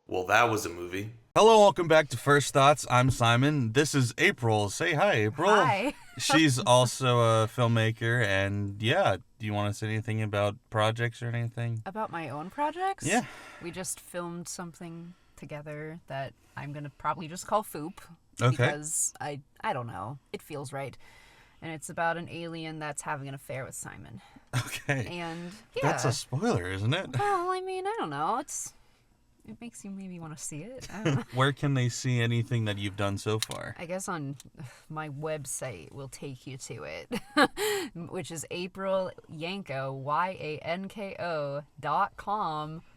Well, that was a movie. Hello, welcome back to First Thoughts. I'm Simon. This is April. Say hi, April. Hi. She's also a filmmaker, and yeah, do you want to say anything about projects or anything? About my own projects? Yeah. We just filmed something together that I'm going to probably just call Foop. Okay. Because I don't know. It feels right. And it's about an alien that's having an affair with Simon. Okay. And yeah. That's a spoiler, isn't it? Well, I mean, I don't know. It makes you maybe want to see it. I don't know. Where can they see anything that you've done so far? I guess on my website will take you to it, which is April Yanko, YANKO.com.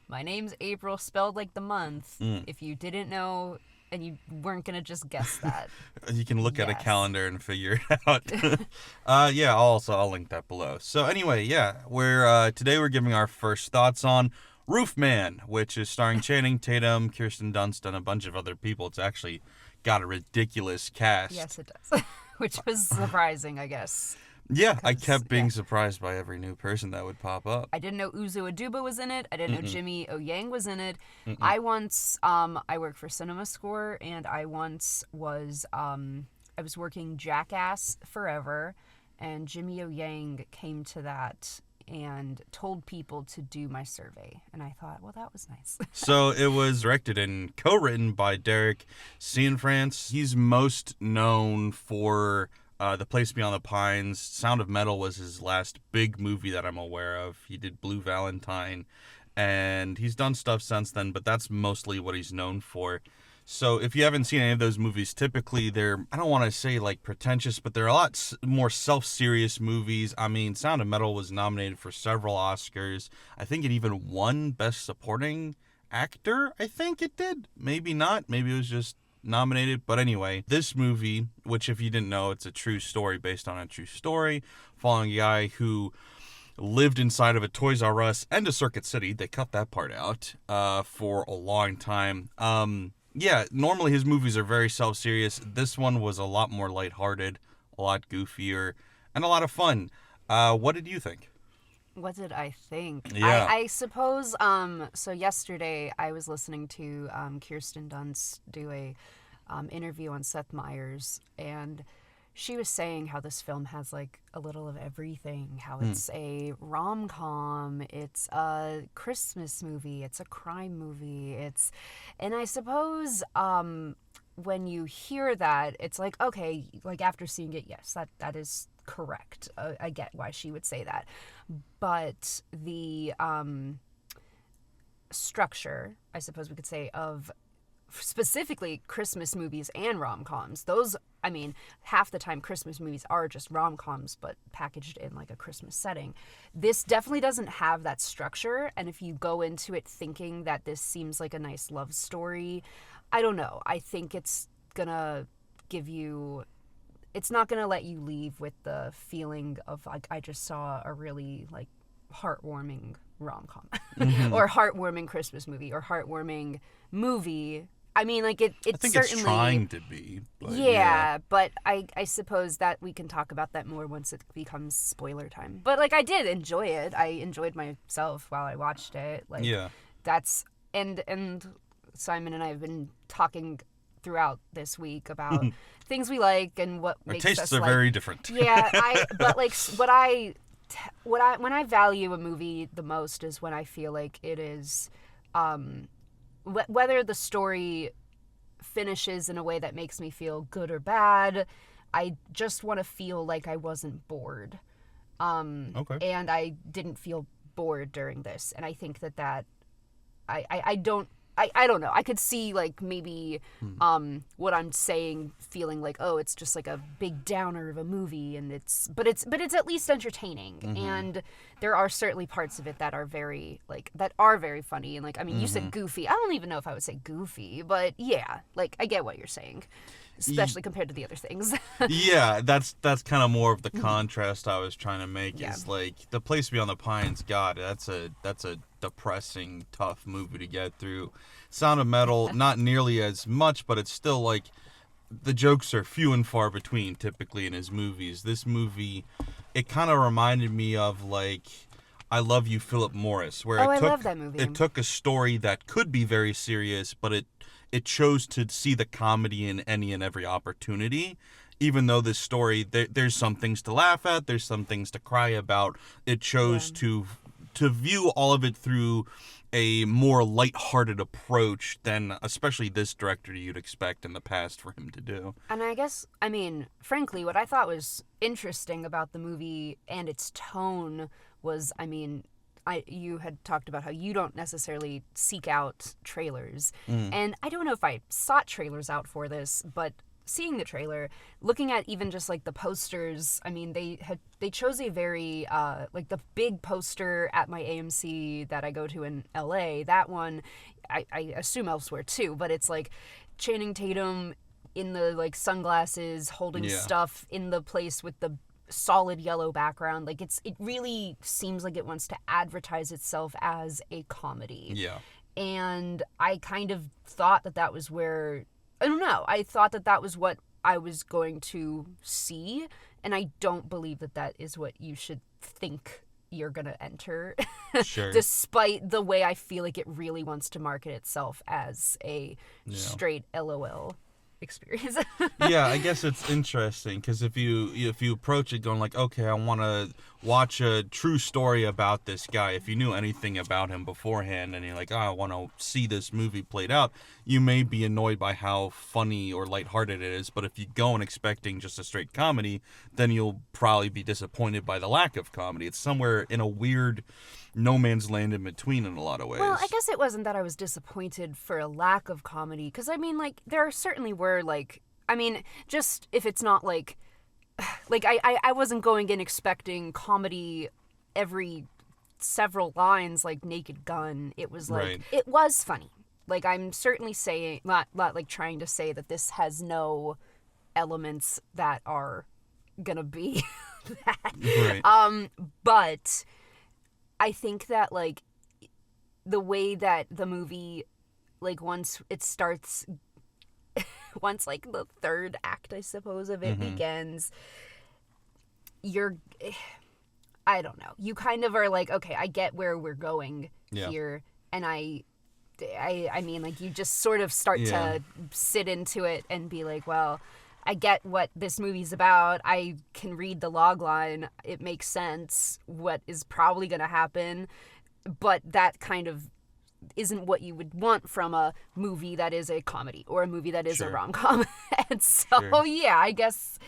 My name's April, spelled like the month. If you didn't know and you weren't going to just guess that. You can look at a Yes. calendar and figure it out. Yeah, I'll link that below. So anyway, yeah, today we're giving our first thoughts on Roofman, which is starring Channing Tatum, Kirsten Dunst, and a bunch of other people. It's actually got a ridiculous cast. Yes, it does. Which was surprising, I guess. Yeah, I 'Cause, kept being yeah. surprised by every new person that would pop up. I didn't know Uzo Aduba was in it. I didn't know Jimmy O Yang was in it. Mm-mm. I once, I worked for Cinema Score, and I once was, I was working Jackass Forever, and Jimmy O Yang came to that and told people to do my survey. And I thought, well, that was nice. So it was directed and co-written by Derek Cianfrance. He's most known for The Place Beyond the Pines. Sound of Metal was his last big movie that I'm aware of. He did Blue Valentine, and he's done stuff since then, but that's mostly what he's known for. So if you haven't seen any of those movies, typically they're, I don't want to say like pretentious, but they're a lot more self-serious movies. I mean, Sound of Metal was nominated for several Oscars. I think it even won Best Supporting Actor. I think it did. Maybe not. Maybe it was just nominated. But anyway, this movie, which if you didn't know, it's a true story based on a true story, following a guy who lived inside of a Toys R Us and a Circuit City. They cut that part out for a long time. Yeah, normally his movies are very self-serious. This one was a lot more lighthearted, a lot goofier, and a lot of fun. What did you think? What did I think? Yeah. I suppose, so yesterday I was listening to Kirsten Dunst do a interview on Seth Meyers, and she was saying how this film has like a little of everything, how it's a rom-com, it's a Christmas movie, it's a crime movie, and I suppose when you hear that, it's like, okay, like after seeing it, yes, that is correct. I get why she would say that. But the structure, I suppose we could say, of specifically Christmas movies and rom-coms, those, I mean, half the time Christmas movies are just rom-coms but packaged in like a Christmas setting. This definitely doesn't have that structure, and if you go into it thinking that this seems like a nice love story, I don't know. I think it's gonna give you, it's not gonna let you leave with the feeling of like, I just saw a really like heartwarming rom-com or heartwarming Christmas movie or heartwarming movie. I mean, like it I think certainly, it's trying to be. But yeah, but I suppose that we can talk about that more once it becomes spoiler time. But like I did enjoy it. I enjoyed myself while I watched it. Like Yeah. that's and Simon and I have been talking throughout this week about things we like and what Our makes tastes us are like. very different. Yeah, but like when I value a movie the most is when I feel like it is, whether the story finishes in a way that makes me feel good or bad, I just want to feel like I wasn't bored. Okay. And I didn't feel bored during this, and I think that I don't know. I could see like maybe what I'm saying feeling like, oh, it's just like a big downer of a movie, and it's at least entertaining. And there are certainly parts of it that are very funny, and like, I mean, you said goofy. I don't even know if I would say goofy, but yeah, like I get what you're saying, especially compared to the other things. Yeah, that's kind of more of the contrast I was trying to make. Yeah. Is like The Place Beyond the Pines. God, that's a depressing, tough movie to get through. Sound of Metal, not nearly as much, but it's still like the jokes are few and far between typically in his movies. This movie, it kind of reminded me of like I Love You, Philip Morris, where I love that movie. It took a story that could be very serious, but it chose to see the comedy in any and every opportunity. Even though this story, there's some things to laugh at, there's some things to cry about, it chose to view all of it through a more lighthearted approach than especially this director you'd expect in the past for him to do. And I guess, I mean, frankly, what I thought was interesting about the movie and its tone was, I mean, you had talked about how you don't necessarily seek out trailers. And I don't know if I sought trailers out for this, but seeing the trailer, looking at even just like the posters, I mean, they chose a very like the big poster at my AMC that I go to in LA. That one, I assume elsewhere too, but it's like Channing Tatum in the like sunglasses holding stuff in the place with the solid yellow background. Like it really seems like it wants to advertise itself as a comedy. Yeah. And I kind of thought that was where, I don't know, I thought that was what I was going to see, and I don't believe that is what you should think you're going to enter. Sure. Despite the way I feel like it really wants to market itself as a straight LOL experience. Yeah, I guess it's interesting because if you approach it going like, okay, I want to watch a true story about this guy. If you knew anything about him beforehand and you're like, oh, I want to see this movie played out, you may be annoyed by how funny or lighthearted it is. But if you go in expecting just a straight comedy, then you'll probably be disappointed by the lack of comedy. It's somewhere in a weird no man's land in between in a lot of ways. Well, I guess it wasn't that I was disappointed for a lack of comedy, because I mean, like, there certainly were, like, I mean, just if it's not like I wasn't going in expecting comedy every several lines like Naked Gun. It was like, It was funny. Like, I'm certainly saying, not like trying to say that this has no elements that are gonna be that. Right. But I think that, like, the way that the movie, like, once it starts, once, like, the third act, I suppose, of it begins, I don't know. You kind of are like, okay, I get where we're going here. And I mean, like, you just sort of start to sit into it and be like, well, I get what this movie's about. I can read the log line. It makes sense what is probably going to happen. But that kind of isn't what you would want from a movie that is a comedy or a movie that is a rom-com. And so, yeah, I guess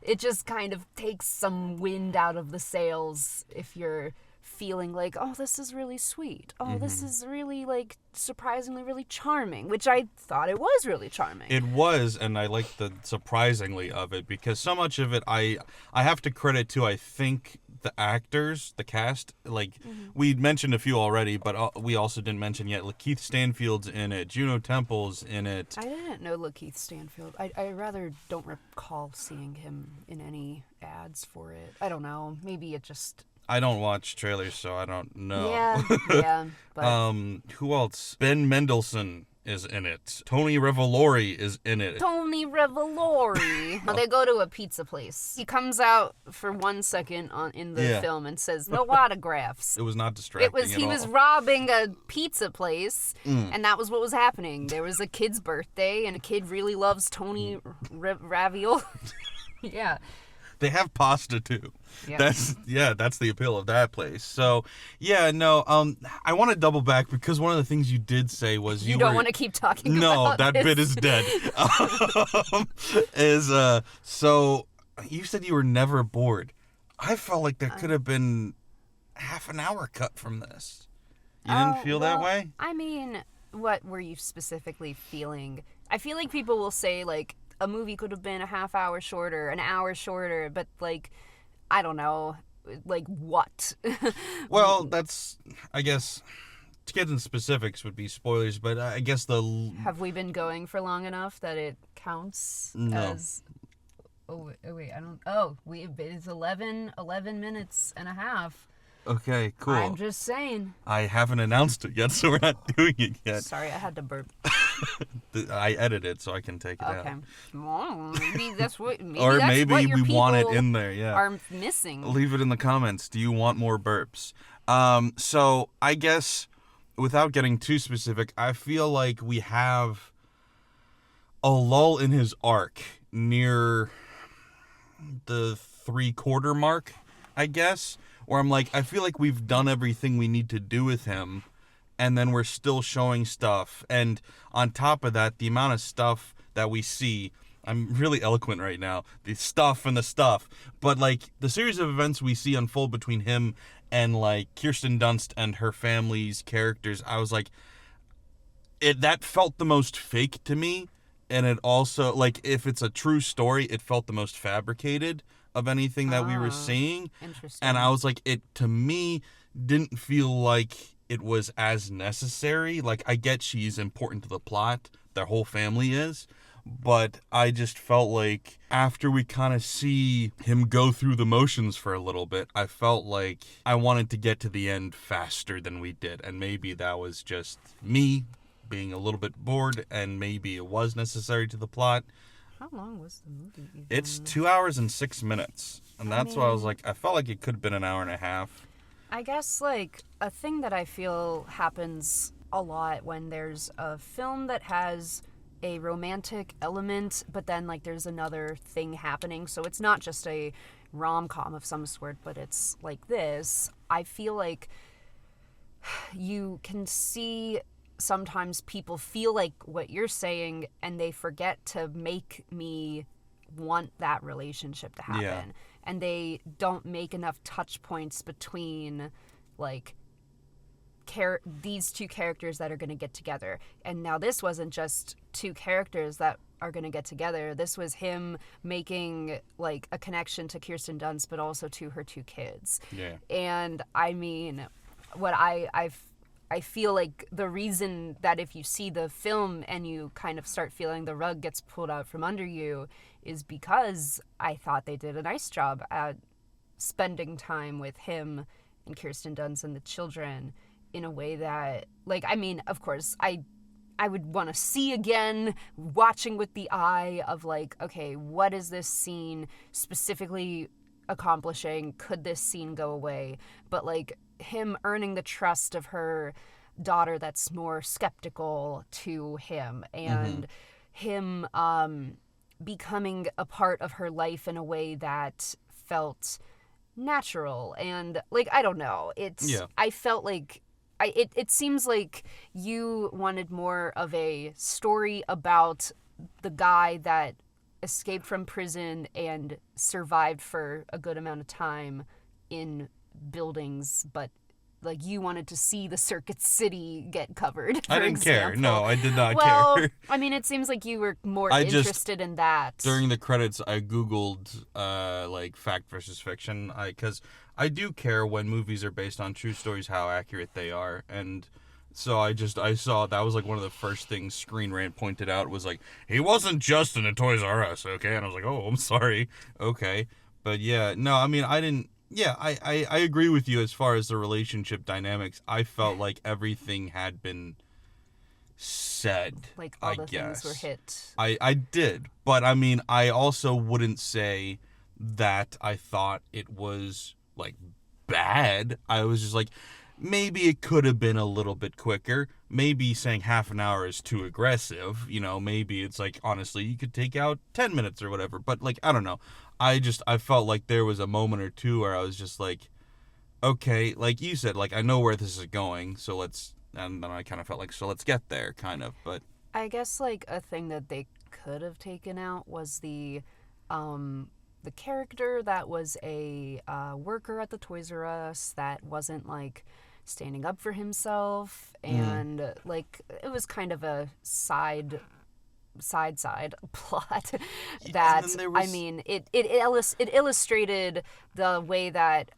it just kind of takes some wind out of the sails if you're feeling like, oh, this is really sweet. Oh, this is really, like, surprisingly really charming, which I thought it was really charming. It was, and I like the surprisingly of it, because so much of it I have to credit to, I think, the actors, the cast. Like, we mentioned a few already, but we also didn't mention yet, Lakeith Stanfield's in it, Juno Temple's in it. I didn't know Lakeith Stanfield. I rather don't recall seeing him in any ads for it. I don't know. Maybe it just... I don't watch trailers, so I don't know. Yeah, but... who else? Ben Mendelsohn is in it. Tony Revolori is in it. Tony Revolori. They go to a pizza place. He comes out for 1 second in the film and says, no autographs. It was not distracting He was robbing a pizza place, and that was what was happening. There was a kid's birthday, and a kid really loves Tony Ravioli. Yeah. They have pasta too. Yeah. That's the appeal of that place. So, yeah, no, I want to double back because one of the things you did say was you don't want to keep talking about that this. Bit is dead. So you said you were never bored. I felt like there could have been half an hour cut from this. You didn't feel that way? I mean, what were you specifically feeling? I feel like people will say, like, a movie could have been a half hour shorter, an hour shorter, but, like, I don't know, like, what? Well, that's, I guess, to get into specifics would be spoilers, but I guess Have we been going for long enough that it counts as... Oh, wait, I don't... Oh, it's 11 minutes and a half. Okay, cool. I'm just saying. I haven't announced it yet, so we're not doing it yet. Sorry, I had to burp. I edit it so I can take it out. Okay. Well, maybe that's what... Maybe we want it in there, yeah. Are missing. Leave it in the comments. Do you want more burps? So I guess without getting too specific, I feel like we have a lull in his arc near the 3/4 mark, I guess, where I'm like, I feel like we've done everything we need to do with him, and then we're still showing stuff. And on top of that, the amount of stuff that we see, I'm really eloquent right now, the stuff and the stuff, but like the series of events we see unfold between him and like Kirsten Dunst and her family's characters, I was like, that felt the most fake to me. And it also, like, if it's a true story, it felt the most fabricated of anything that we were seeing. Interesting. And I was like, it, to me, didn't feel like it was as necessary. Like, I get she's important to the plot, their whole family is, but I just felt like after we kind of see him go through the motions for a little bit, I felt like I wanted to get to the end faster than we did. And maybe that was just me being a little bit bored, and maybe it was necessary to the plot. How long was the movie even? It's 2 hours and 6 minutes. And that's why I was like, I felt like it could have been an hour and a half. I guess, like, a thing that I feel happens a lot when there's a film that has a romantic element, but then, like, there's another thing happening. So it's not just a rom-com of some sort, but it's like this. I feel like you can see sometimes people feel like what you're saying, and they forget to make me want that relationship to happen. Yeah. And they don't make enough touch points between, like, these two characters that are going to get together. And now this wasn't just two characters that are going to get together. This was him making, like, a connection to Kirsten Dunst, but also to her two kids. Yeah. And I mean, what I feel like the reason that if you see the film and you kind of start feeling the rug gets pulled out from under you is because I thought they did a nice job at spending time with him and Kirsten Dunst and the children in a way that, like, I mean, of course, I would want to see again, watching with the eye of, like, okay, what is this scene specifically accomplishing? Could this scene go away? But, like, him earning the trust of her daughter that's more skeptical to him, and him becoming a part of her life in a way that felt natural. And, like, I don't know, I felt like it seems like you wanted more of a story about the guy that escaped from prison and survived for a good amount of time in buildings, but, like, you wanted to see the Circuit City get covered, for I didn't care. example. No, I did not Well, care. I mean, it seems like you were more interested in that. During the credits, I Googled, like, fact versus fiction, because I do care when movies are based on true stories, how accurate they are, and so I saw that was, like, one of the first things Screen Rant pointed out was, like, he wasn't just in a Toys R Us, okay? And I was like, oh, I'm sorry. Okay. But, yeah, no, I mean, I didn't... Yeah, I agree with you as far as the relationship dynamics. I felt like everything had been said, like, all the things were hit. I did, but I mean, I also wouldn't say that I thought it was, like, bad. I was just like, maybe it could have been a little bit quicker. Maybe saying half an hour is too aggressive. You know, maybe it's like, honestly, you could take out 10 minutes or whatever. But, like, I don't know. I felt like there was a moment or two where I was just like, okay, like you said, like, I know where this is going, so and then I kind of felt like, so let's get there, kind of, but. I guess, like, a thing that they could have taken out was the character that was a worker at the Toys R Us that wasn't, like, standing up for himself, and, like, it was kind of a side plot that, I mean, it illustrated the way that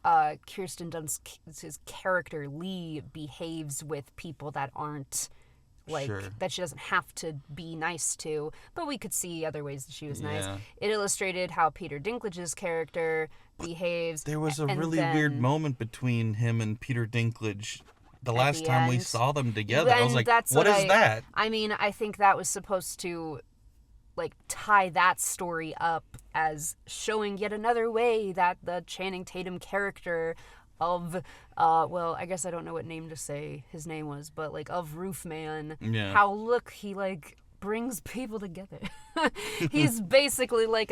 Kirsten Dunst's character Lee behaves with people that aren't, like, Sure. that she doesn't have to be nice to, but we could see other ways that she was nice. It illustrated how Peter Dinklage's character behaves. There was a really weird moment between him and Peter Dinklage the last time we saw them together. I was like, what is that? I mean, I think that was supposed to, like, tie that story up as showing yet another way that the Channing Tatum character of, well, I guess I don't know what name to say his name was, but, like, of Roofman. Yeah. How, look, he, like, brings people together. He's basically like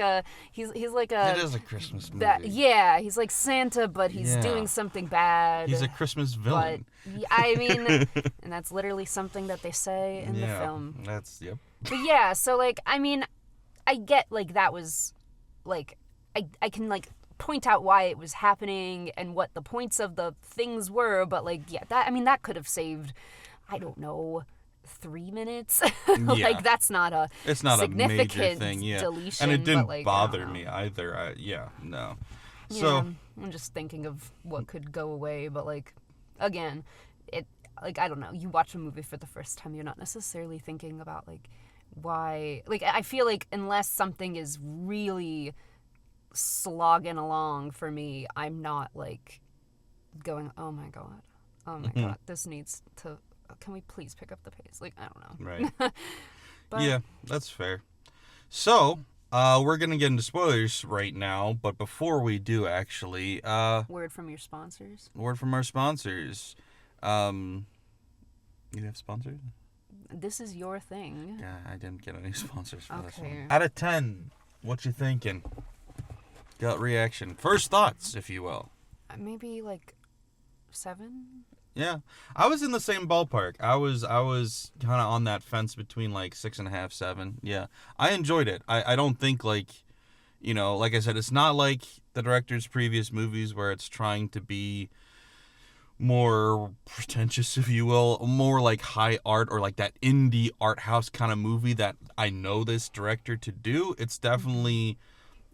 he's like a... It is a Christmas movie. Yeah, he's like Santa, but he's Yeah. doing something bad. He's a Christmas villain. But, I mean, and that's literally something that they say in the film. That's, yep. But yeah, so, like, I mean, I get, like, that was, like, I can, like, point out why it was happening and what the points of the things were, but, like, yeah, that could have saved, I don't know, 3 minutes. Like, that's not a it's not significant a major thing, yeah. deletion. And it didn't but, like, bother me either. No. Yeah, So I'm just thinking of what could go away, but, like, again, it, like, I don't know, you watch a movie for the first time, you're not necessarily thinking about, like, why, like, I feel like unless something is really slogging along for me, I'm not, like, going, oh my god, this needs to, can we please pick up the pace? Like, I don't know. Right. But, yeah, that's fair. So, we're going to get into spoilers right now, but before we do, actually... word from your sponsors. Word from our sponsors. You have sponsors? This is your thing. Yeah, I didn't get any sponsors for this Okay. one. Out of 10, what you thinking? Gut reaction. First thoughts, if you will. Maybe, like, 7? Yeah, I was in the same ballpark. I was kind of on that fence between like 6.5, 7. Yeah, I enjoyed it. I don't think like, like I said, it's not like the director's previous movies where it's trying to be more pretentious, if you will, more like high art or like that indie art house kind of movie that I know this director to do. It's definitely,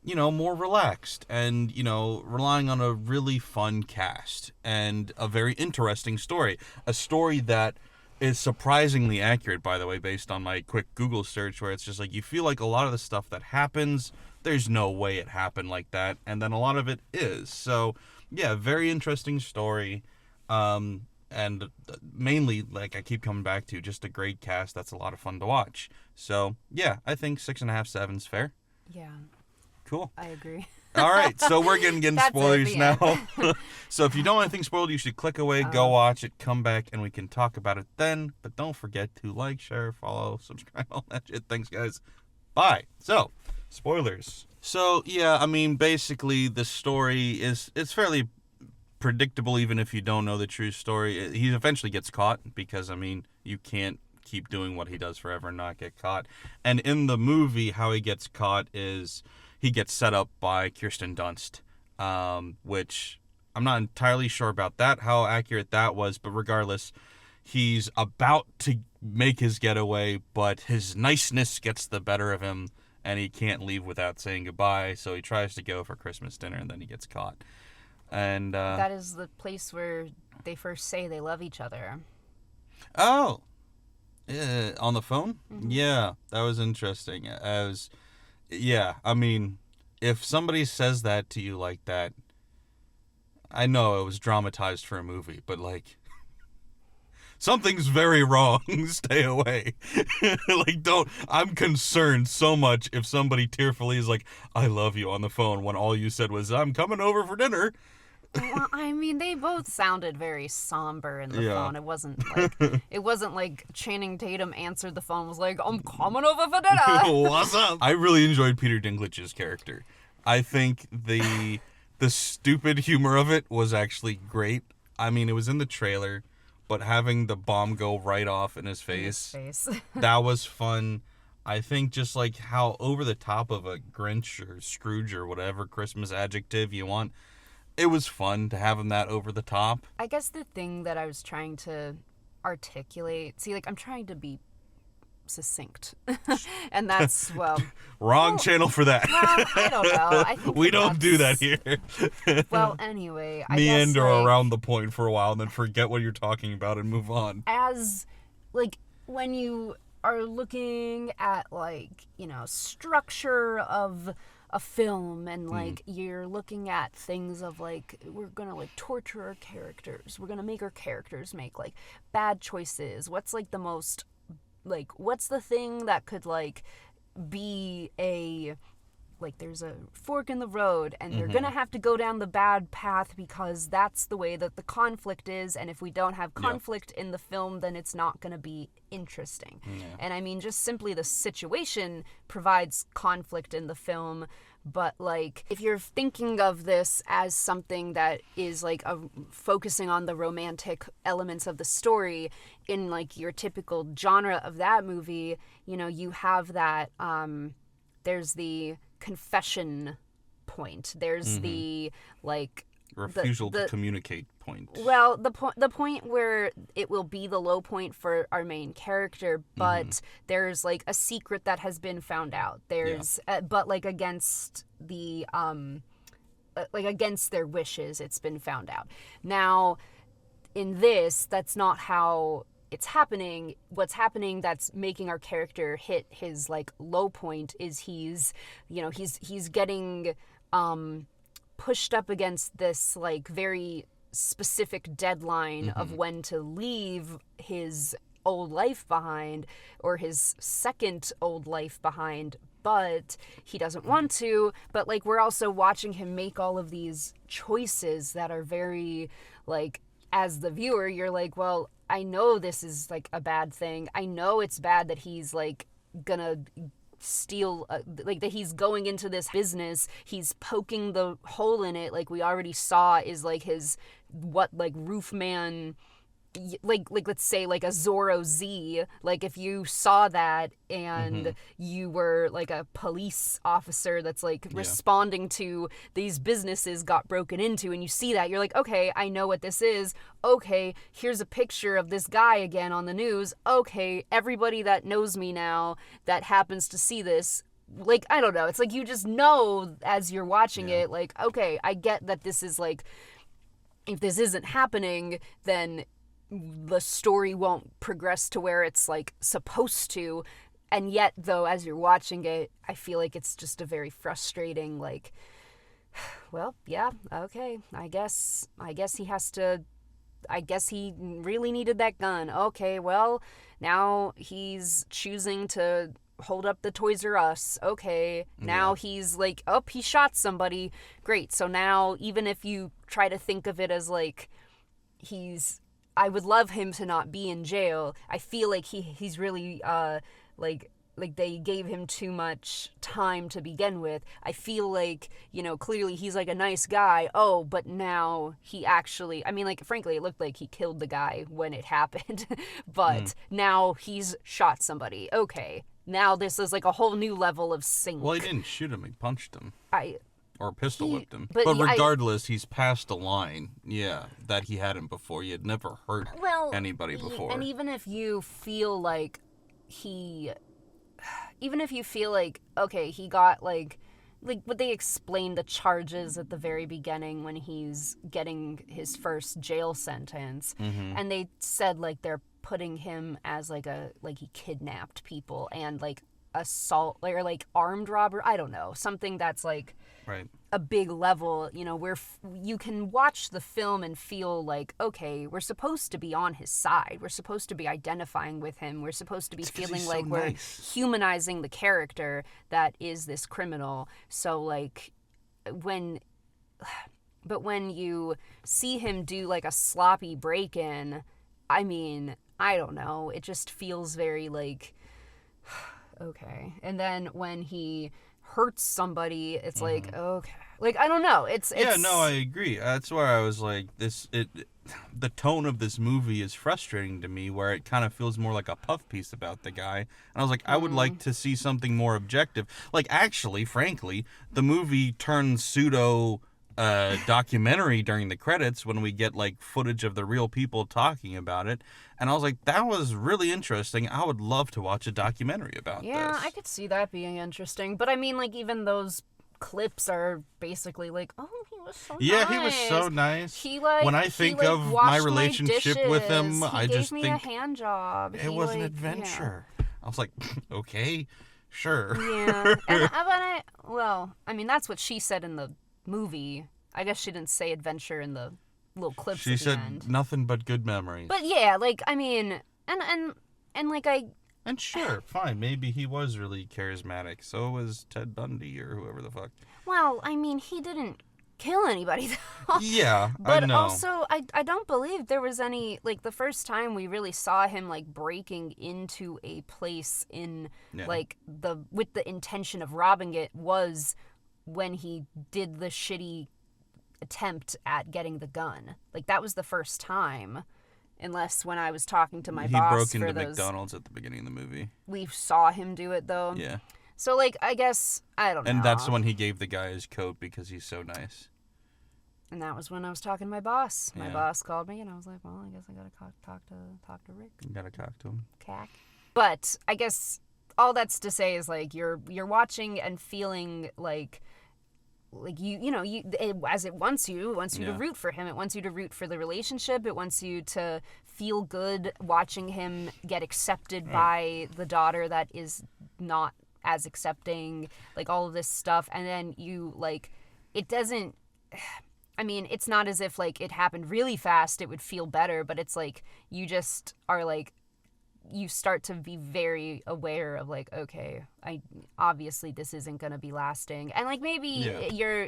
more relaxed and, relying on a really fun cast and a very interesting story. A story that is surprisingly accurate, by the way, based on my quick Google search, where it's just like you feel like a lot of the stuff that happens, there's no way it happened like that. And then a lot of it is. So, yeah, very interesting story. And mainly, like I keep coming back to, just a great cast that's a lot of fun to watch. So, yeah, I think 6.5, 7's fair. Yeah. Cool. I agree. All right, so we're getting That's spoilers it, now. So if you don't want anything spoiled, you should click away, go watch it, come back, and we can talk about it then. But don't forget to like, share, follow, subscribe, all that shit. Thanks, guys. Bye. So, spoilers. So, yeah, I mean, basically, the story it's fairly predictable, even if you don't know the true story. He eventually gets caught because, I mean, you can't keep doing what he does forever and not get caught. And in the movie, how he gets caught is... he gets set up by Kirsten Dunst, which I'm not entirely sure about that, how accurate that was, but regardless, he's about to make his getaway, but his niceness gets the better of him, and he can't leave without saying goodbye, so he tries to go for Christmas dinner, and then he gets caught. And that is the place where they first say they love each other. Oh! On the phone? Mm-hmm. Yeah, that was interesting. Yeah, I mean, if somebody says that to you like that, I know it was dramatized for a movie, but, like, something's very wrong. Stay away. Like, I'm concerned so much if somebody tearfully is like, I love you on the phone when all you said was, I'm coming over for dinner. Well, I mean, they both sounded very somber in the phone. It wasn't like Channing Tatum answered the phone, was like, I'm coming over for dinner. What's up? I really enjoyed Peter Dinklage's character. I think the stupid humor of it was actually great. I mean, it was in the trailer, but having the bomb go right off in his face. That was fun. I think just like how over the top of a Grinch or Scrooge or whatever Christmas adjective you want, it was fun to have him that over the top. I guess the thing that I was trying to articulate, like, I'm trying to be succinct. And that's, well... Wrong channel for that. Well, I don't know. I think we don't do that here. Well, anyway, I meander guess, like, around the point for a while and then forget what you're talking about and move on. As, like, when you are looking at, like, structure of a film and, like, you're looking at things of, like, we're gonna, like, torture our characters, we're gonna make our characters make, like, bad choices, what's, like, the most, like, what's the thing that could, like, be a, like there's a fork in the road and they're gonna have to go down the bad path because that's the way that the conflict is, and if we don't have conflict in the film, then it's not gonna be interesting. And I mean, just simply the situation provides conflict in the film. But, like, if you're thinking of this as something that is, like, focusing on the romantic elements of the story in, like, your typical genre of that movie, you know, you have that, there's the confession point. There's the, like... refusal to communicate point. Well, the point where it will be the low point for our main character, but there's like a secret that has been found out. There's but like against the like against their wishes, it's been found out. Now, in this, that's not how it's happening. What's happening that's making our character hit his like low point is he's getting pushed up against this like very specific deadline of when to leave his old life behind, or his second old life behind, but he doesn't want to. But like, we're also watching him make all of these choices that are very like, as the viewer, you're like, well, I know this is like a bad thing. I know it's bad that he's like gonna steal, like that he's going into this business, he's poking the hole in it, like we already saw is like his Roofman, like let's say like a Zorro Z, like if you saw that and you were like a police officer that's like responding to these businesses got broken into, and you see that, you're like, okay, I know what this is. Okay, here's a picture of this guy again on the news. Okay, everybody that knows me now that happens to see this, like, I don't know, it's like you just know as you're watching it, like, okay, I get that this is like, if this isn't happening, then the story won't progress to where it's like supposed to. And yet, though, as you're watching it, I feel like it's just a very frustrating, like, well, yeah, okay, I guess he has to, I guess he really needed that gun. Okay, well, now he's choosing to hold up the Toys R Us. Okay, now he's like, oh, he shot somebody. Great. So now, even if you try to think of it as like, I would love him to not be in jail, I feel like he's really, like they gave him too much time to begin with. I feel like, you know, clearly he's like a nice guy. Oh, but now he actually, I mean, like, frankly, it looked like he killed the guy when it happened. But now he's shot somebody. Okay, now this is like a whole new level of sink. Well, he didn't shoot him, he punched him. Or pistol whipped him. But regardless, he's passed a line, that he hadn't before. He had never hurt anybody before. And even if you feel like okay, he got like what they explained the charges at the very beginning when he's getting his first jail sentence, and they said like they're putting him as like he kidnapped people and like assault or like armed robber. I don't know, something that's like a big level, you know, where you can watch the film and feel like, okay, we're supposed to be on his side. We're supposed to be identifying with him. We're supposed to be feeling like we're humanizing the character that is this criminal. So like when you see him do like a sloppy break-in, I mean, I don't know, it just feels very like, okay. And then when he hurts somebody, it's like, okay, like, I don't know, it's I agree. That's where I was like, the tone of this movie is frustrating to me, where it kind of feels more like a puff piece about the guy, and I was like, I would like to see something more objective. Like, actually, frankly, the movie turns pseudo documentary during the credits when we get like footage of the real people talking about it, and I was like, that was really interesting. I would love to watch a documentary about this. Yeah, I could see that being interesting, but I mean, like, even those clips are basically like, oh, he was so nice. He was so nice. He like, when I think of my relationship with him, I just think he gave me a hand job. It was an adventure. I was like, okay, sure. Yeah, I mean, that's what she said in the movie. I guess she didn't say adventure in the little clips. She at said the end. Nothing but good memories. But yeah, like, I mean, and like And sure, fine, maybe he was really charismatic. So was Ted Bundy or whoever the fuck. Well, I mean, he didn't kill anybody, though. Yeah, I But know. also, I don't believe there was any, like, the first time we really saw him, like, breaking into a place in, Yeah. like, with the intention of robbing it was when he did the shitty attempt at getting the gun. Like, that was the first time. Unless when I was talking to my he boss broke for into those, McDonald's at the beginning of the movie. we saw him do it, though. Yeah. So, like, I guess, I don't know. And that's when he gave the guy his coat because he's so nice. And that was when I was talking to my boss. My Yeah. boss called me, and I was like, "Well, I guess I gotta talk to Rick." You gotta talk to him. Cack. But I guess all that's to say is like you're watching and feeling like as it wants you to root for him. It wants you to root for the relationship. It wants you to feel good watching him get accepted by the daughter that is not as accepting. Like all of this stuff, and then you like it doesn't. I mean, it's not as if, like, it happened really fast, it would feel better, but it's, like, you just are, like, you start to be very aware of, like, okay, obviously this isn't gonna be lasting. And, like, maybe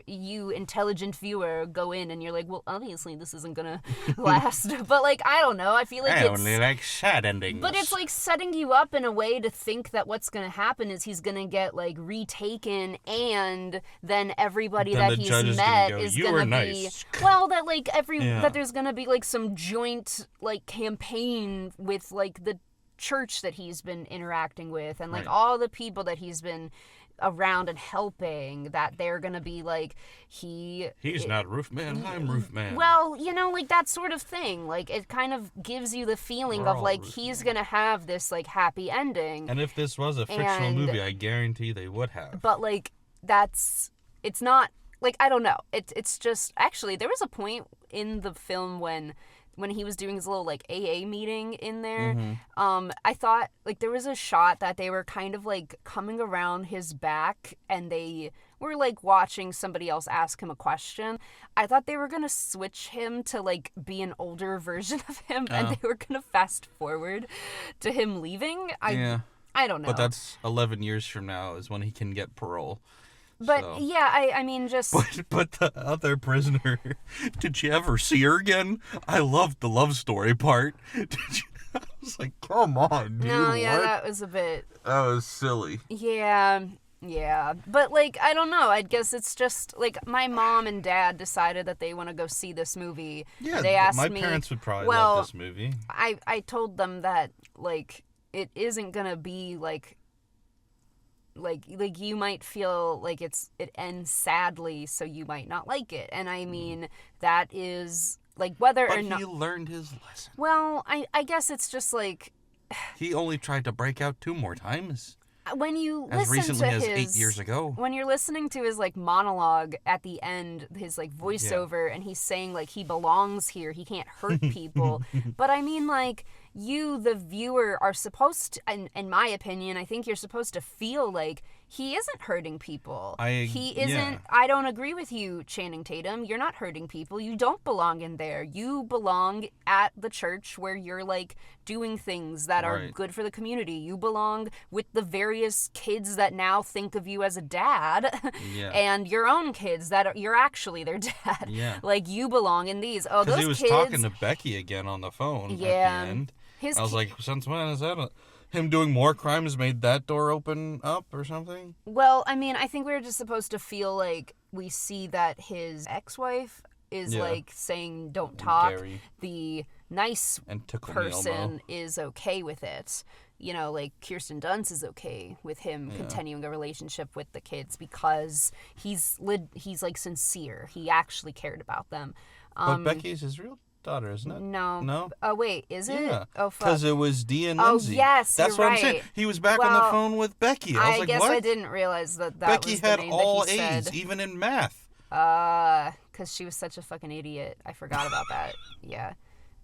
you intelligent viewer go in and you're like, well, obviously this isn't gonna last. But, like, I don't know, I feel like I only like sad endings. But it's, like, setting you up in a way to think that what's gonna happen is he's gonna get, like, retaken, and then everybody Then that the he's judge is met gonna go, is "You gonna were be nice." well, that, like, Yeah. that there's gonna be, like, some joint, like, campaign with, like, the church that he's been interacting with, and, like, all the people that he's been around and helping, that they're gonna be like, he's not Roofman, I'm Roofman. well, you know, like, that sort of thing. Like, it kind of gives you the feeling We're of, all like, Roofman. he's gonna have this, like, happy ending. And if this was a fictional And- movie, I guarantee they would have. But, like, it's not, like, I don't know. It's just, actually, there was a point in the film when he was doing his little, like, AA meeting in there, I thought, like, there was a shot that they were kind of, like, coming around his back, and they were, like, watching somebody else ask him a question. I thought they were gonna switch him to, like, be an older version of him, and they were gonna fast forward to him leaving. I don't know. But that's 11 years from now is when he can get parole. But, so. yeah, I mean, just... But the other prisoner, did you ever see her again? I loved the love story part. I was like, come on, dude. No, yeah, what? that was a bit... That was silly. Yeah. But, like, I don't know. I guess it's just, like, my mom and dad decided that they want to go see this movie. Yeah, they asked my me, parents would probably well, love this movie. I told them that, like, it isn't going to be, like you might feel like it ends sadly, so you might not like it. And I mean, that is, like, whether But or not... he learned his lesson. Well, I guess it's just, like... He only tried to break out 2 more times. When you As listen recently to as his... 8 years ago. When you're listening to his, like, monologue at the end, his, like, voiceover, and he's saying, like, he belongs here, he can't hurt people. But I mean, like... You, the viewer, are supposed to, in my opinion, I think you're supposed to feel like he isn't hurting people. He isn't, yeah. I don't agree with you, Channing Tatum. You're not hurting people. You don't belong in there. You belong at the church where you're, like, doing things that are good for the community. You belong with the various kids that now think of you as a dad. Yeah. And your own kids that you're actually their dad. Yeah. Like, you belong in these. Oh, those Because he was kids... talking to Becky again on the phone at the end. I was like, since when is that? Him doing more crimes made that door open up or something? Well, I mean, I think we were just supposed to feel like we see that his ex-wife is, like, saying don't talk. Gary. The nice And person is okay with it. You know, like, Kirsten Dunst is okay with him continuing a relationship with the kids because he's like, sincere. He actually cared about them. But Becky's his real daughter, isn't it? No. Oh, wait, is it? Yeah. Oh, fuck. Because it was Dee and Oh, Lindsay. yes, That's you're what I'm saying. right. He was back on the Well, phone with Becky. I was like, guess what? I didn't realize that Becky was the had name all that he A's, said. even in math. Because she was such a fucking idiot. I forgot about that. Yeah.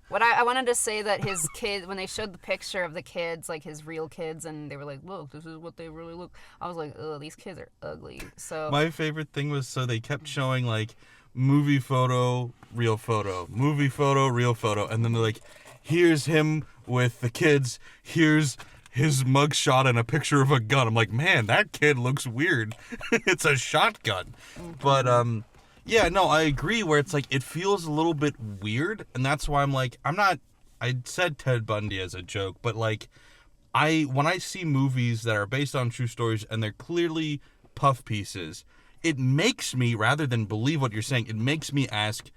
What I wanted to say that his kids, when they showed the picture of the kids, like his real kids, and they were like, look, this is what they really look. I was like, ugh, these kids are ugly. So My favorite thing was, so they kept showing, like, movie photo, real photo, movie photo, real photo. And then they're like, here's him with the kids. Here's his mugshot and a picture of a gun. I'm like, man, that kid looks weird. It's a shotgun. But yeah, no, I agree where it's like it feels a little bit weird, and that's why I'm like, I said Ted Bundy as a joke, but like when I see movies that are based on true stories and they're clearly puff pieces, it makes me, rather than believe what you're saying, it makes me ask,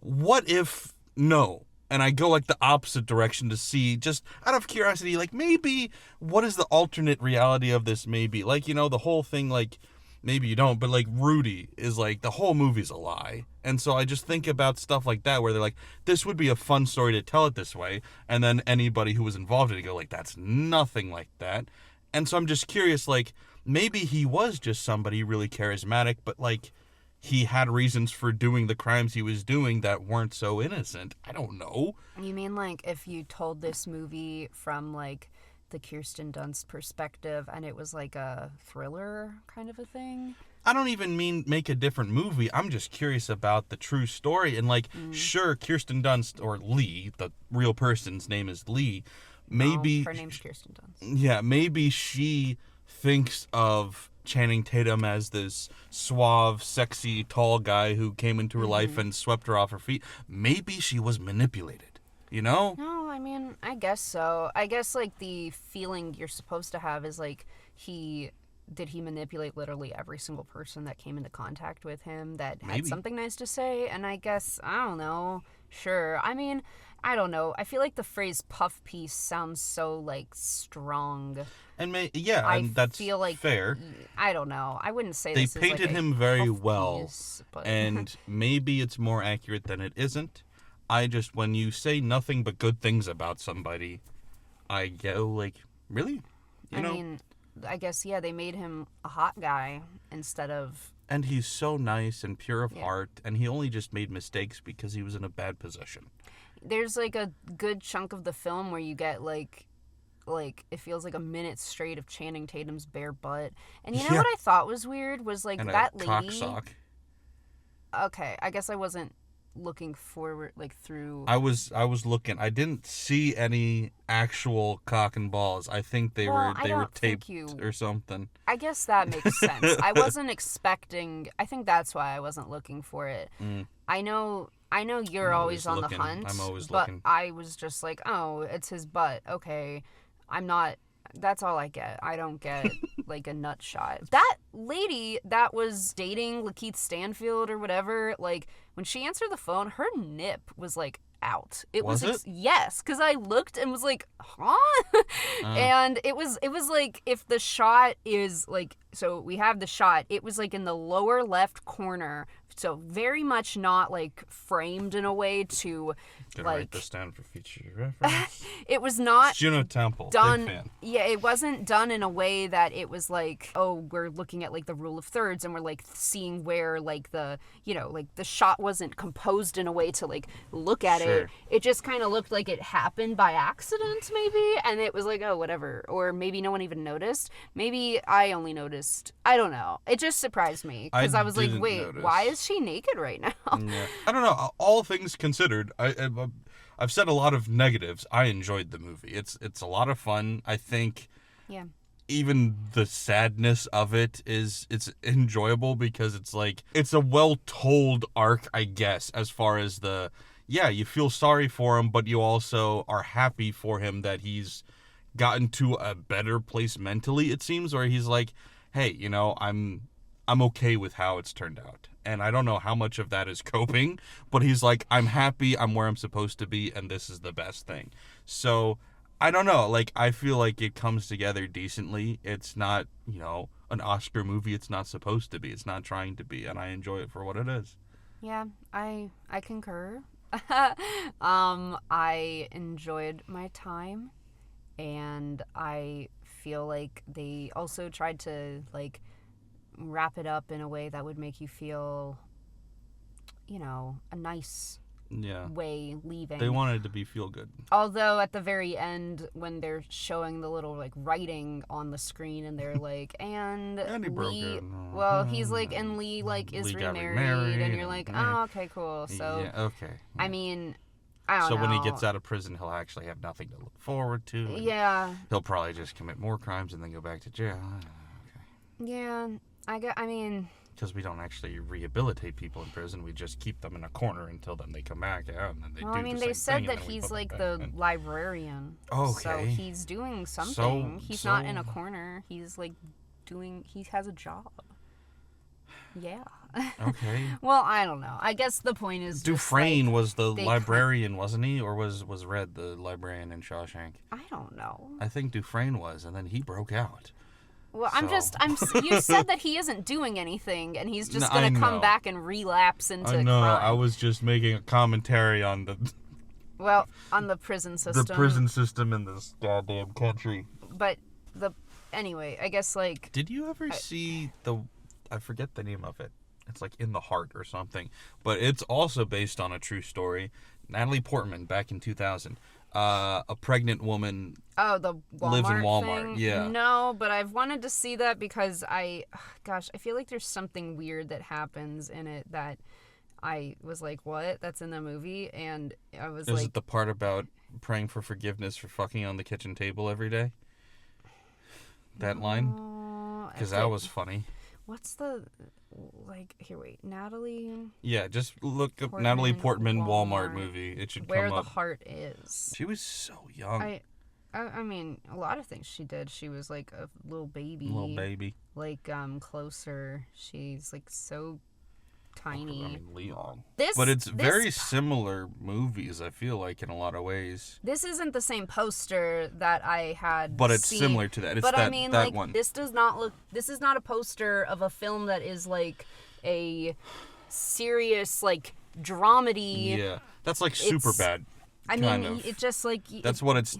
what if no? And I go like the opposite direction to see, just out of curiosity, like maybe what is the alternate reality of this maybe? Like, you know, the whole thing, like, maybe you don't, but like Rudy is like, the whole movie's a lie. And so I just think about stuff like that where they're like, this would be a fun story to tell it this way. And then anybody who was involved in it go like, that's nothing like that. And so I'm just curious, like, maybe he was just somebody really charismatic, but like, he had reasons for doing the crimes he was doing that weren't so innocent. I don't know. You mean like if you told this movie from like the Kirsten Dunst perspective and it was like a thriller kind of a thing? I don't even mean make a different movie. I'm just curious about the true story. And like, sure, Kirsten Dunst, or Lee, the real person's name is Lee. Maybe her name's Kirsten Dunst. Yeah, maybe she thinks of Channing Tatum as this suave, sexy, tall guy who came into her life and swept her off her feet. Maybe she was manipulated, you know? No, I mean, I guess so. I guess, like, the feeling you're supposed to have is, like, did he manipulate literally every single person that came into contact with him that had something nice to say? And I guess, I don't know. Sure. I mean, I don't know. I feel like the phrase puff piece sounds so, like, strong. And that's feel like, fair. I don't know. I wouldn't say they this painted is like him very well, piece, but... and maybe it's more accurate than it isn't. When you say nothing but good things about somebody, I go like, really? I mean, I guess, yeah, they made him a hot guy instead of... And he's so nice and pure of heart, and he only just made mistakes because he was in a bad position. There's, like, a good chunk of the film where you get, like, it feels like a minute straight of Channing Tatum's bare butt. And you know what I thought was weird? Was, like, and that a lady... cock sock. Okay, I guess I wasn't looking forward, like, through... I was looking. I didn't see any actual cock and balls. I think they were taped or something. I guess that makes sense. I wasn't expecting... I think that's why I wasn't looking for it. I know you're always on looking. The hunt. I'm always but looking. I was just like, oh, it's his butt. Okay. I'm not... That's all I get. I don't get, like, a nut shot. That lady that was dating Lakeith Stanfield or whatever, like, when she answered the phone, her nip was, like, out. Was it? Yes, because I looked and was like, huh? And it was like, if the shot is, like, so we have the shot, it was, like, in the lower left corner, so very much not, like, framed in a way to, Gonna like... write this down for future reference. It was not... It's Juno Temple. Done... Big fan. Yeah, it wasn't done in a way that it was like, oh, we're looking at, like, the rule of thirds and we're, like, seeing where, like, the, you know, like, the shot wasn't composed in a way to, like, look at it. It just kind of looked like it happened by accident, maybe, and it was like, oh, whatever. Or maybe no one even noticed. Maybe I only noticed. I don't know. It just surprised me, because I was like, wait, why is she naked right now? Yeah. I don't know. All things considered, I've said a lot of negatives. I enjoyed the movie. It's a lot of fun. I think even the sadness of it's enjoyable because it's like, it's a well-told arc, I guess, as far as you feel sorry for him, but you also are happy for him that he's gotten to a better place mentally, it seems, where he's like, hey, you know, I'm okay with how it's turned out. And I don't know how much of that is coping, but he's like, I'm happy, I'm where I'm supposed to be, and this is the best thing. So, I don't know, like, I feel like it comes together decently. It's not, you know, an Oscar movie it's not supposed to be. It's not trying to be, and I enjoy it for what it is. Yeah, I concur. I enjoyed my time, and I feel like they also tried to, like, wrap it up in a way that would make you feel, you know, a nice way leaving. They wanted it to be feel good. Although at the very end, when they're showing the little, like, writing on the screen, and they're like, and Lee, well, he's like, and Lee, like, is remarried, and you're like, oh, okay, cool. So, yeah, okay. I mean, I don't So know. when he gets out of prison, he'll actually have nothing to look forward to. And Yeah. he'll probably just commit more crimes and then go back to jail. Yeah. I mean... Because we don't actually rehabilitate people in prison. We just keep them in a corner until then they come back out and then they Well, do I mean, the same they said thing, that and then we he's put them like back the in. librarian. Okay. So he's doing something. He's so- not in a corner. He's like he has a job. Yeah. Okay. Well, I don't know. I guess the point is Dufresne just, was the they librarian, wasn't he? Or was Red the librarian in Shawshank? I don't know. I think Dufresne was, and then he broke out. Well, So- you said that he isn't doing anything and he's just No, going to I come know. back and relapse into I know. crime. I was just making a commentary on Well, on the prison system. the prison system in this goddamn country. But anyway, I guess like Did you ever see I forget the name of it. It's like In the Heart or something. But it's also based on a true story. Natalie Portman back in 2000. A pregnant woman. Oh, the Walmart lives in Walmart, thing? yeah. No, but I've wanted to see that because I feel like there's something weird that happens in it that I was like, what? That's in the movie? And I was Is like... it the part about praying for forgiveness for fucking on the kitchen table every day? That line? Because that was funny. What's the... Like, here, wait. Natalie... Yeah, just look up Portman, Natalie Portman Walmart Walmart, movie. It should Where come the up. Heart Is. She was so young. I mean, a lot of things she did. She was like a little baby. Little baby. Like, Closer. She's like so tiny. I mean, Leon. This, But it's this very similar movies, I feel like, in a lot of ways. This isn't the same poster that I had But it's seen. similar to that. It's but that, I mean, that like, one. this does not look... This is not a poster of a film that is, like, a serious, like, dramedy. Yeah. That's like super bad. I kind mean, of. it just, like... That's what it's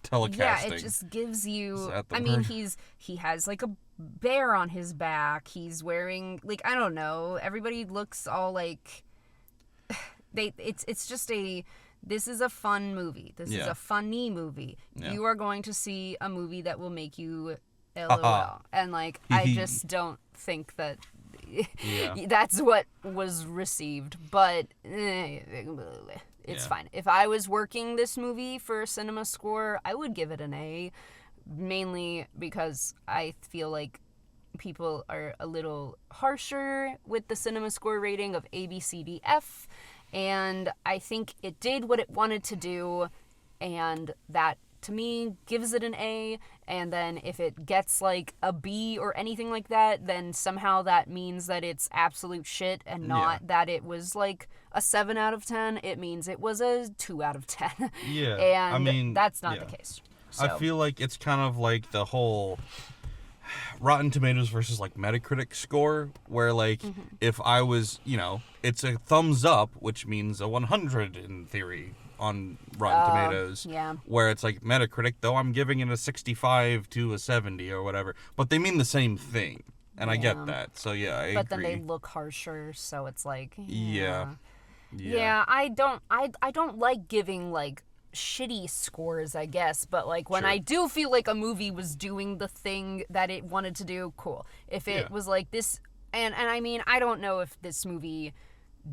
telecasting. Yeah, it just gives you... Is that the I mean, word? he has, like, a bear on his back. He's wearing, like, I don't know. Everybody looks all, like... It's just a... This is a fun movie. This is a funny movie. Yeah. You are going to see a movie that will make you LOL. And, like, I just don't think that... Yeah. That's what was received. But... It's fine. If I was working this movie for a cinema score, I would give it an A. Mainly because I feel like people are a little harsher with the cinema score rating of A, B, C, D, F. And I think it did what it wanted to do. And that, to me, gives it an A. And then if it gets like a B or anything like that, then somehow that means that it's absolute shit and not that it was like a 7 out of 10. It means it was a 2 out of 10. Yeah. And I mean, that's not the case. So. I feel like it's kind of like the whole Rotten Tomatoes versus like Metacritic score, where like if I was, it's a thumbs up, which means a 100 in theory on Rotten Tomatoes. Yeah. Where it's like Metacritic, though I'm giving it a 65 to a 70 or whatever, but they mean the same thing, and I get that. So yeah, I But agree. then they look harsher, so it's like Yeah. I don't like giving like shitty scores, I guess, but like when Sure. I do feel like a movie was doing the thing that it wanted to do, cool. If it was like this, and I mean, I don't know if this movie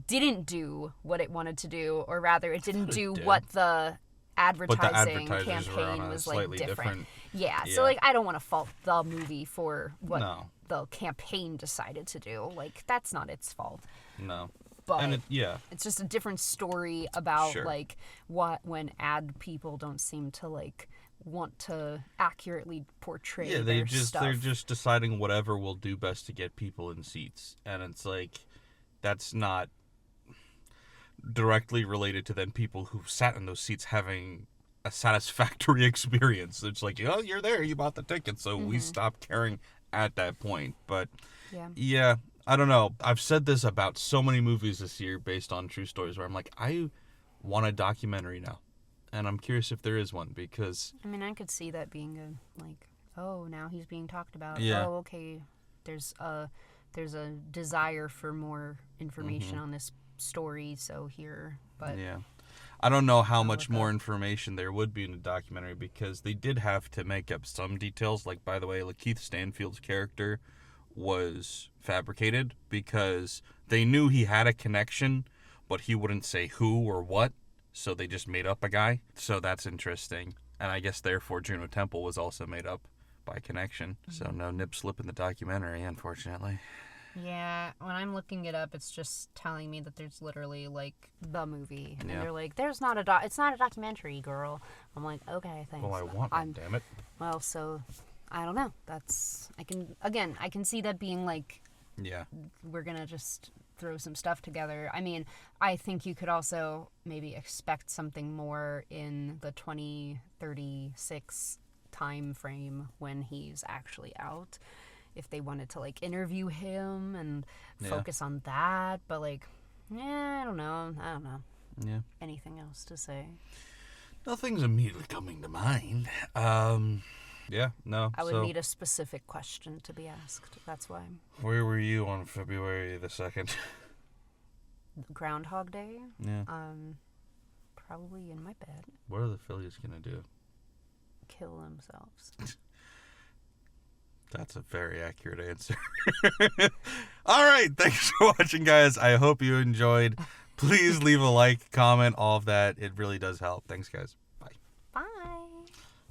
didn't do what it wanted to do, or rather it didn't do did. what the advertising advertisers were on campaign a was like slightly different. different- Yeah, Yeah. so like I don't want to fault the movie for what No. the campaign decided to do. Like that's not its fault. No. But And it's just a different story about Sure. like what when ad people don't seem to like want to accurately portray Yeah, their stuff. they're just deciding whatever will do best to get people in seats, and it's like that's not directly related to then people who sat in those seats having a satisfactory experience. It's like, oh, you're there, you bought the ticket, so we stopped caring at that point. But yeah, I don't know. I've said this about so many movies this year based on true stories where I'm like, I want a documentary now. And I'm curious if there is one, because I mean, I could see that being a like, oh, now he's being talked about. Yeah. Oh, okay. There's a desire for more information on this story, so here. But yeah. I don't know how much more information there would be in a documentary, because they did have to make up some details. Like, by the way, Lakeith Stanfield's character was fabricated because they knew he had a connection, but he wouldn't say who or what. so they just made up a guy. So that's interesting. And I guess therefore Juno Temple was also made up by connection. So no nip slip in the documentary, unfortunately. Yeah, when I'm looking it up, it's just telling me that there's literally like the movie, and Yeah. they're like, "There's not it's not a documentary, girl." I'm like, "Okay, thanks." Well, I want one, damn it. Well, so I don't know. I can see that being like, Yeah. we're gonna just throw some stuff together. I mean, I think you could also maybe expect something more in the 2036 time frame when he's actually out. If they wanted to like interview him and focus on that, but like, I don't know. Yeah. Anything else to say? Nothing's immediately coming to mind. Yeah, no. I would need a specific question to be asked. That's why. Where were you on February the 2nd? Groundhog Day? Yeah. Probably in my bed. What are the Phillies going to do? Kill themselves. That's a very accurate answer. All right. Thanks for watching, guys. I hope you enjoyed. Please leave a like, comment, all of that. It really does help. Thanks, guys.